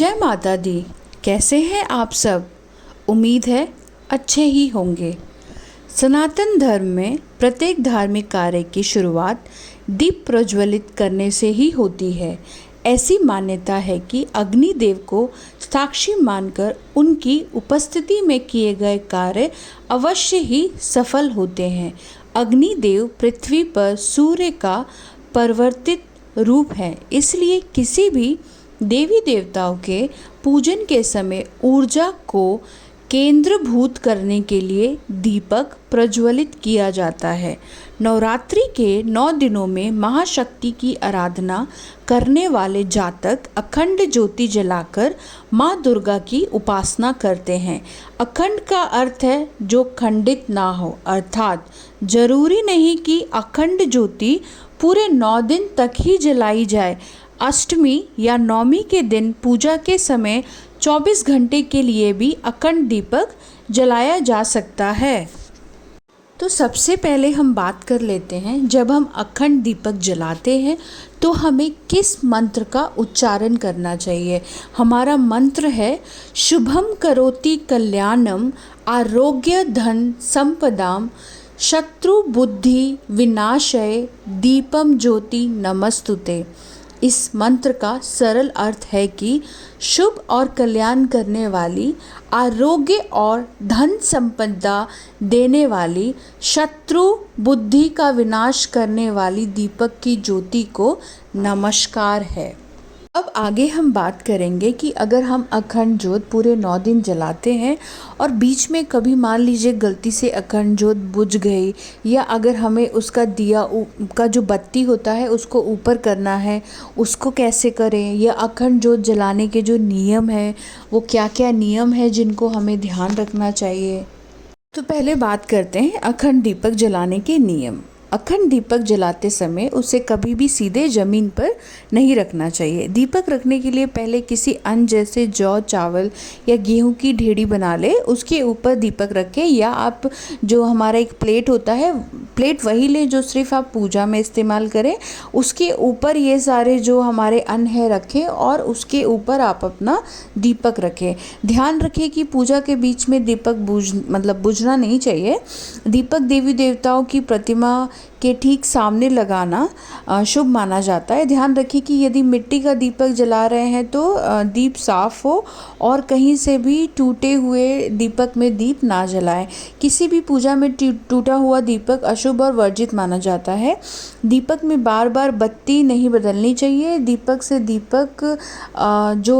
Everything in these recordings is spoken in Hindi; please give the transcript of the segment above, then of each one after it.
जय माता दी। कैसे हैं आप सब? उम्मीद है अच्छे ही होंगे। सनातन धर्म में प्रत्येक धार्मिक कार्य की शुरुआत दीप प्रज्वलित करने से ही होती है। ऐसी मान्यता है कि अग्निदेव को साक्षी मानकर उनकी उपस्थिति में किए गए कार्य अवश्य ही सफल होते हैं। अग्निदेव पृथ्वी पर सूर्य का परिवर्तित रूप है, इसलिए किसी भी देवी देवताओं के पूजन के समय ऊर्जा को केंद्रभूत करने के लिए दीपक प्रज्वलित किया जाता है। नवरात्रि के 9 दिनों में महाशक्ति की आराधना करने वाले जातक अखंड ज्योति जलाकर माँ दुर्गा की उपासना करते हैं। अखंड का अर्थ है जो खंडित ना हो, अर्थात जरूरी नहीं कि अखंड ज्योति पूरे 9 दिन तक ही जलाई जाए। अष्टमी या नवमी के दिन पूजा के समय 24 घंटे के लिए भी अखंड दीपक जलाया जा सकता है। तो सबसे पहले हम बात कर लेते हैं, जब हम अखंड दीपक जलाते हैं तो हमें किस मंत्र का उच्चारण करना चाहिए। हमारा मंत्र है शुभम करोति कल्याणम आरोग्य धन संपदाम शत्रु बुद्धि विनाशय दीपम ज्योति नमस्तुते। इस मंत्र का सरल अर्थ है कि शुभ और कल्याण करने वाली, आरोग्य और धन संपदा देने वाली, शत्रु बुद्धि का विनाश करने वाली दीपक की ज्योति को नमस्कार है। अब आगे हम बात करेंगे कि अगर हम अखंड ज्योत पूरे 9 दिन जलाते हैं और बीच में कभी मान लीजिए गलती से अखंड ज्योत बुझ गई, या अगर हमें उसका दिया का जो बत्ती होता है उसको ऊपर करना है, उसको कैसे करें, या अखंड ज्योत जलाने के जो नियम है वो क्या क्या नियम है जिनको हमें ध्यान रखना चाहिए। तो पहले बात करते हैं अखंड दीपक जलाने के नियम। अखंड दीपक जलाते समय उसे कभी भी सीधे ज़मीन पर नहीं रखना चाहिए। दीपक रखने के लिए पहले किसी अन्न जैसे जौ, चावल या गेहूं की ढेरी बना ले, उसके ऊपर दीपक रखें, या आप जो हमारा एक प्लेट होता है, प्लेट वही लें जो सिर्फ आप पूजा में इस्तेमाल करें। उसके ऊपर ये सारे जो हमारे अन्न है रखें और उसके ऊपर आप अपना दीपक रखें। ध्यान रखें कि पूजा के बीच में दीपक बुझना नहीं चाहिए। दीपक देवी देवताओं की प्रतिमा के ठीक सामने लगाना शुभ माना जाता है। ध्यान रखिए कि यदि मिट्टी का दीपक जला रहे हैं तो दीप साफ हो और कहीं से भी टूटे हुए दीपक में दीप ना जलाएं। किसी भी पूजा में टूटा हुआ दीपक अशुभ और वर्जित माना जाता है। दीपक में बार बार बत्ती नहीं बदलनी चाहिए। दीपक से दीपक जो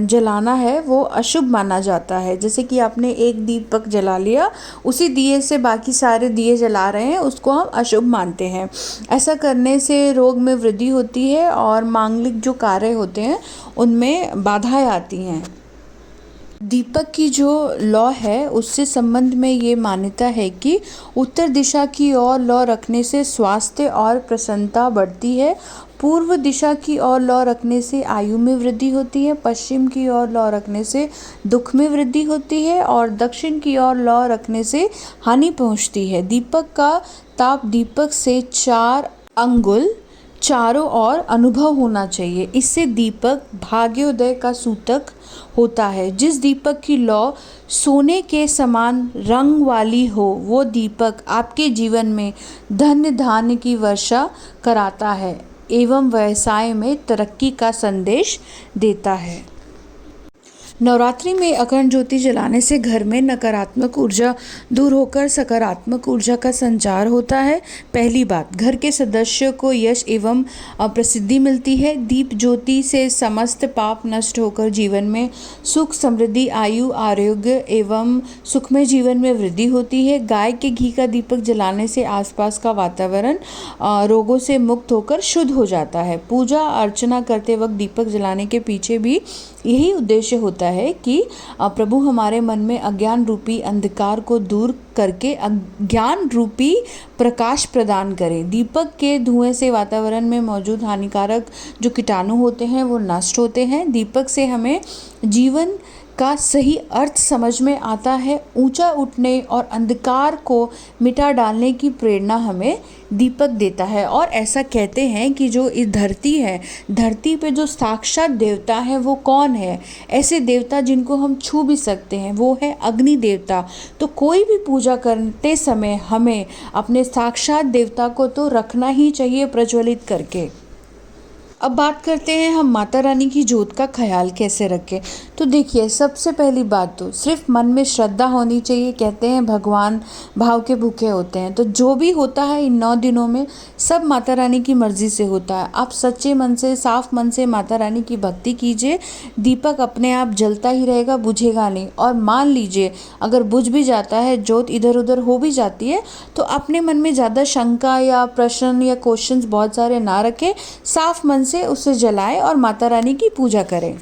जलाना है वो अशुभ माना जाता है। जैसे कि आपने एक दीपक जला लिया, उसी दिए से बाकी सारे दिए जला रहे हैं, उसको हम अशुभ मानते हैं। ऐसा करने से रोग में वृद्धि होती है और मांगलिक जो कार्य होते हैं उनमें बाधाएं आती हैं। दीपक की जो लौ है उससे संबंध में ये मान्यता है कि उत्तर दिशा की ओर लौ रखने से स्वास्थ्य और प्रसन्नता बढ़ती है। पूर्व दिशा की ओर लौ रखने से आयु में वृद्धि होती है। पश्चिम की ओर लौ रखने से दुख में वृद्धि होती है और दक्षिण की ओर लौ रखने से हानि पहुंचती है। दीपक का ताप दीपक से 4 अंगुल चारों ओर अनुभव होना चाहिए। इससे दीपक भाग्योदय का सूतक होता है। जिस दीपक की लौ सोने के समान रंग वाली हो वो दीपक आपके जीवन में धन धान्य की वर्षा कराता है एवं व्यवसाय में तरक्की का संदेश देता है। नवरात्रि में अखंड ज्योति जलाने से घर में नकारात्मक ऊर्जा दूर होकर सकारात्मक ऊर्जा का संचार होता है। पहली बात, घर के सदस्यों को यश एवं प्रसिद्धि मिलती है। दीप ज्योति से समस्त पाप नष्ट होकर जीवन में सुख, समृद्धि, आयु, आरोग्य एवं सुखमय जीवन में वृद्धि होती है। गाय के घी का दीपक जलाने से आसपास का वातावरण रोगों से मुक्त होकर शुद्ध हो जाता है। पूजा अर्चना करते वक्त दीपक जलाने के पीछे भी यही उद्देश्य होता है कि प्रभु हमारे मन में अज्ञान रूपी अंधकार को दूर करके ज्ञान रूपी प्रकाश प्रदान करें। दीपक के धुएं से वातावरण में मौजूद हानिकारक जो कीटाणु होते हैं वो नष्ट होते हैं। दीपक से हमें जीवन का सही अर्थ समझ में आता है। ऊंचा उठने और अंधकार को मिटा डालने की प्रेरणा हमें दीपक देता है। और ऐसा कहते हैं कि जो इस धरती है, धरती पे जो साक्षात देवता है वो कौन है? ऐसे देवता जिनको हम छू भी सकते हैं, वो है अग्नि देवता। तो कोई भी पूजा करते समय हमें अपने साक्षात देवता को तो रखना ही चाहिए प्रज्वलित करके। अब बात करते हैं हम माता रानी की जोत का ख्याल कैसे रखें। तो देखिए, सबसे पहली बात तो सिर्फ मन में श्रद्धा होनी चाहिए। कहते हैं भगवान भाव के भूखे होते हैं। तो जो भी होता है इन 9 दिनों में सब माता रानी की मर्जी से होता है। आप सच्चे मन से, साफ मन से माता रानी की भक्ति कीजिए। दीपक अपने आप जलता ही रहेगा, बुझेगा नहीं। और मान लीजिए अगर बुझ भी जाता है, जोत इधर उधर हो भी जाती है, तो अपने मन में ज़्यादा शंका या प्रश्न या क्वेश्चंस बहुत सारे ना रखें। साफ मन से उसे जलाएं और माता रानी की पूजा करें।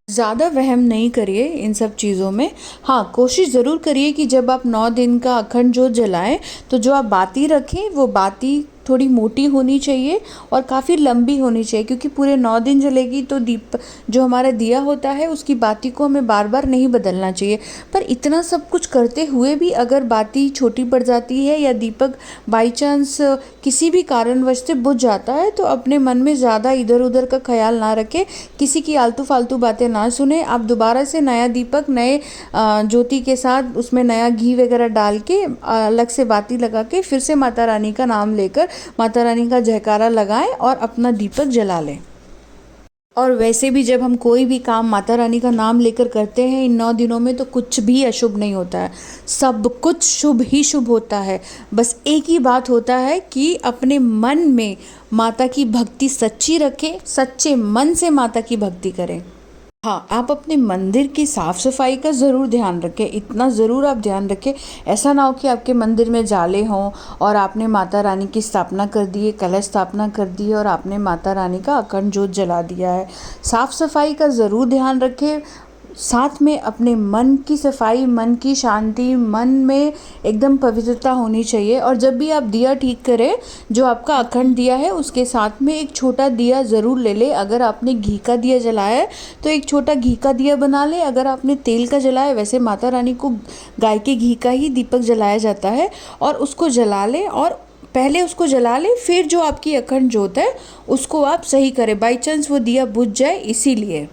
ज़्यादा वहम नहीं करिए इन सब चीज़ों में। हाँ, कोशिश ज़रूर करिए कि जब आप 9 दिन का अखंड जोत जलाएं तो जो आप बाती रखें वो बाती थोड़ी मोटी होनी चाहिए और काफ़ी लंबी होनी चाहिए, क्योंकि पूरे 9 दिन जलेगी तो दीप जो हमारा दिया होता है उसकी बाती को हमें बार बार नहीं बदलना चाहिए। पर इतना सब कुछ करते हुए भी अगर बाती छोटी पड़ जाती है या दीपक बाई चांस किसी भी कारणवश से बुझ जाता है, तो अपने मन में ज़्यादा इधर उधर का ख्याल ना रखें, किसी की आलतू फालतू बातें ना सुने। आप दोबारा से नया दीपक नए ज्योति के साथ उसमें नया घी वगैरह डाल के अलग से बाती लगा के फिर से माता रानी का नाम लेकर माता रानी का जयकारा लगाएं और अपना दीपक जला लें। और वैसे भी जब हम कोई भी काम माता रानी का नाम लेकर करते हैं इन 9 दिनों में, तो कुछ भी अशुभ नहीं होता है, सब कुछ शुभ ही शुभ होता है। बस एक ही बात होता है कि अपने मन में माता की भक्ति सच्ची रखें, सच्चे मन से माता की भक्ति करें। हाँ, आप अपने मंदिर की साफ़ सफाई का ज़रूर ध्यान रखें। इतना ज़रूर आप ध्यान रखें, ऐसा ना हो कि आपके मंदिर में जाले हों और आपने माता रानी की स्थापना कर दी है, कलश स्थापना कर दी है और आपने माता रानी का अखंड जोत जला दिया है। साफ़ सफाई का ज़रूर ध्यान रखें। साथ में अपने मन की सफाई, मन की शांति, मन में एकदम पवित्रता होनी चाहिए। और जब भी आप दिया ठीक करें, जो आपका अखंड दिया है उसके साथ में एक छोटा दिया ज़रूर ले लें। अगर आपने घी का दिया जलाया है तो एक छोटा घी का दिया बना लें। अगर आपने तेल का जलाया, वैसे माता रानी को गाय के घी का ही दीपक जलाया जाता है, और उसको जला लें। और पहले उसको जला लें, फिर जो आपकी अखंड जोत है उसको आप सही करें। बाई चांस वो दिया बुझ जाए, इसीलिए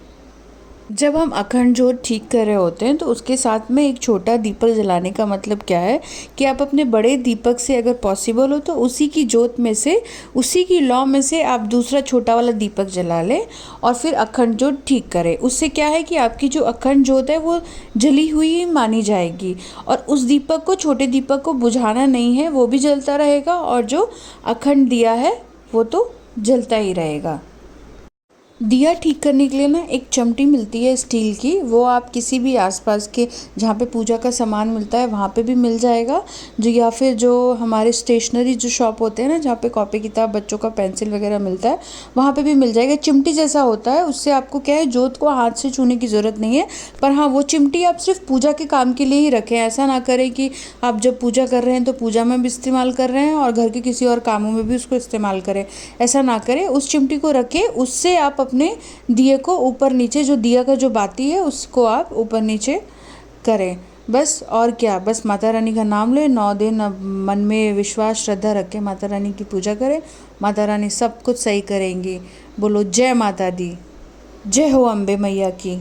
जब हम अखंड जोत ठीक कर रहे होते हैं तो उसके साथ में एक छोटा दीपक जलाने का मतलब क्या है कि आप अपने बड़े दीपक से अगर पॉसिबल हो तो उसी की जोत में से, उसी की लौ में से आप दूसरा छोटा वाला दीपक जला लें और फिर अखंड जोत ठीक करें। उससे क्या है कि आपकी जो अखंड जोत है वो जली हुई मानी जाएगी, और उस दीपक को, छोटे दीपक को बुझाना नहीं है, वो भी जलता रहेगा और जो अखंड दिया है वो तो जलता ही रहेगा। दिया ठीक करने के लिए ना एक चिमटी मिलती है स्टील की, वो आप किसी भी आसपास के जहाँ पे पूजा का सामान मिलता है वहाँ पे भी मिल जाएगा, जो या फिर जो हमारे स्टेशनरी जो शॉप होते हैं ना, जहाँ पे कॉपी किताब, बच्चों का पेंसिल वगैरह मिलता है, वहाँ पे भी मिल जाएगा। चिमटी जैसा होता है, उससे आपको क्या है, जोत को हाथ से छूने की ज़रूरत नहीं है। पर हाँ, वो चिमटी आप सिर्फ पूजा के काम के लिए ही रखें। ऐसा ना करें कि आप जब पूजा कर रहे हैं तो पूजा में भी इस्तेमाल कर रहे हैं और घर के किसी और कामों में भी उसको इस्तेमाल करें। ऐसा ना करें, उस चिमटी को रखें, उससे आप अपने दिए को ऊपर नीचे, जो दिया का जो बाती है उसको आप ऊपर नीचे करें। बस और क्या, बस माता रानी का नाम लें, 9 दिन अब मन में विश्वास श्रद्धा रख के माता रानी की पूजा करें। माता रानी सब कुछ सही करेंगी। बोलो जय माता दी, जय हो अम्बे मैया की।